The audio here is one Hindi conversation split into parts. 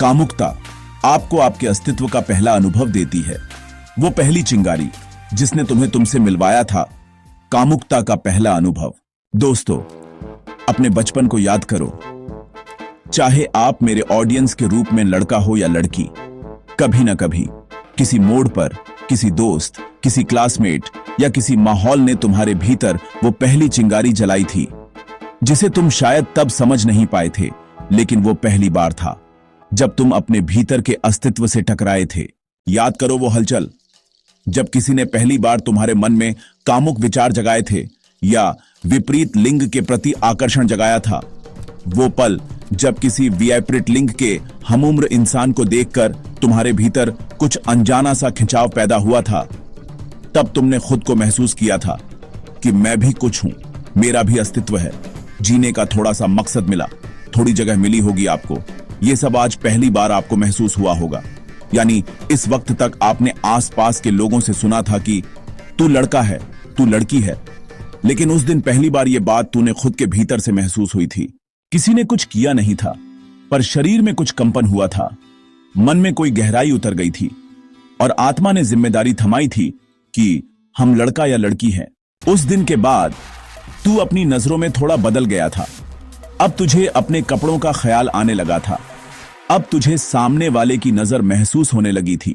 कामुकता आपको आपके अस्तित्व का पहला अनुभव देती है। वो पहली चिंगारी जिसने तुम्हें तुमसे मिलवाया था, कामुकता का पहला अनुभव। दोस्तों, अपने बचपन को याद करो। चाहे आप मेरे ऑडियंस के रूप में लड़का हो या लड़की, कभी ना कभी किसी मोड़ पर किसी दोस्त, किसी क्लासमेट या किसी माहौल ने तुम्हारे भीतर वो पहली चिंगारी जलाई थी, जिसे तुम शायद तब समझ नहीं पाए थे, लेकिन वो पहली बार था जब तुम अपने भीतर के अस्तित्व से टकराए थे। याद करो वो हलचल, जब किसी ने पहली बार तुम्हारे मन में कामुक विचार जगाए थे या विपरीत लिंग के प्रति आकर्षण जगाया था। वो पल जब किसी विपरीत लिंग के हमउम्र इंसान को देखकर तुम्हारे भीतर कुछ अनजाना सा खिंचाव पैदा हुआ था। तब तुमने खुद को महसूस किया था कि मैं भी कुछ हूं, मेरा भी अस्तित्व है, जीने का थोड़ा सा मकसद मिला, थोड़ी जगह मिली होगी आपको। ये सब आज पहली बार आपको महसूस हुआ होगा। यानी इस वक्त तक आपने आसपास के लोगों से सुना था कि तू लड़का है, तू लड़की है, लेकिन उस दिन पहली बार ये बात तूने खुद के भीतर से महसूस हुई थी। किसी ने कुछ किया नहीं था, पर शरीर में कुछ कंपन हुआ था, मन में कोई गहराई उतर गई थी और आत्मा ने जिम्मेदारी थमाई थी कि हम लड़का या लड़की हैं। उस दिन के बाद तू अपनी नजरों में थोड़ा बदल गया था। अब तुझे अपने कपड़ों का ख्याल आने लगा था। अब तुझे सामने वाले की नजर महसूस होने लगी थी।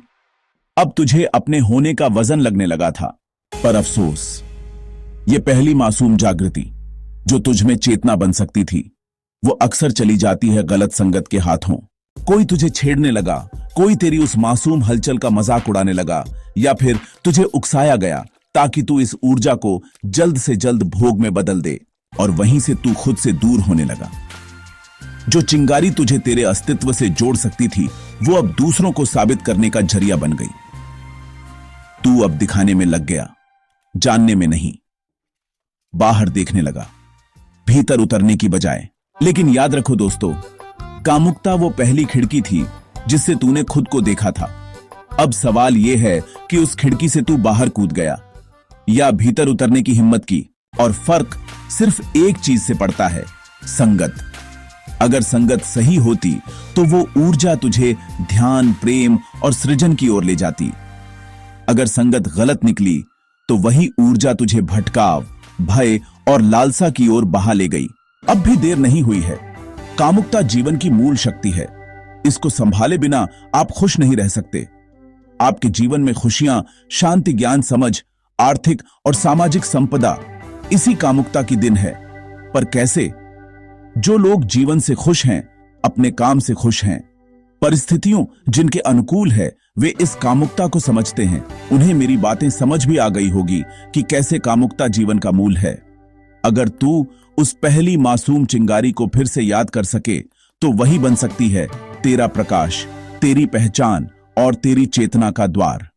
अब तुझे अपने होने का वजन लगने लगा था। पर अफसोस, ये पहली मासूम जागृति जो तुझ में चेतना बन सकती थी, वो अक्सर चली जाती है गलत संगत के हाथों। कोई तुझे छेड़ने लगा, कोई तेरी उस मासूम हलचल का मजाक उड़ाने लगा, या फिर तुझे उकसाया गया ताकि तू इस ऊर्जा को जल्द से जल्द भोग में बदल दे, और वहीं से तू खुद से दूर होने लगा। जो चिंगारी तुझे तेरे अस्तित्व से जोड़ सकती थी, वो अब दूसरों को साबित करने का जरिया बन गई। तू अब दिखाने में लग गया, जानने में नहीं। बाहर देखने लगा, भीतर उतरने की बजाय। लेकिन याद रखो दोस्तों, कामुकता वो पहली खिड़की थी जिससे तूने खुद को देखा था। अब सवाल यह है कि उस खिड़की से तू बाहर कूद गया या भीतर उतरने की हिम्मत की। और फर्क सिर्फ एक चीज से पड़ता है, संगत। अगर संगत सही होती तो वो ऊर्जा तुझे ध्यान, प्रेम और सृजन की ओर ले जाती। अगर संगत गलत निकली तो वही ऊर्जा तुझे भटकाव, भय और लालसा की ओर बहा ले गई। अब भी देर नहीं हुई है। कामुकता जीवन की मूल शक्ति है। इसको संभाले बिना आप खुश नहीं रह सकते। आपके जीवन में खुशियां, शांति, ज्ञान, समझ, आर्थिक और सामाजिक संपदा इसी कामुकता की दिन है। पर कैसे? जो लोग जीवन से खुश हैं, अपने काम से खुश हैं, परिस्थितियों जिनके अनुकूल है, वे इस कामुकता को समझते हैं। उन्हें मेरी बातें समझ भी आ गई होगी कि कैसे कामुकता जीवन का मूल है। अगर तू उस पहली मासूम चिंगारी को फिर से याद कर सके तो वही बन सकती है तेरा प्रकाश, तेरी पहचान और तेरी चेतना का द्वार।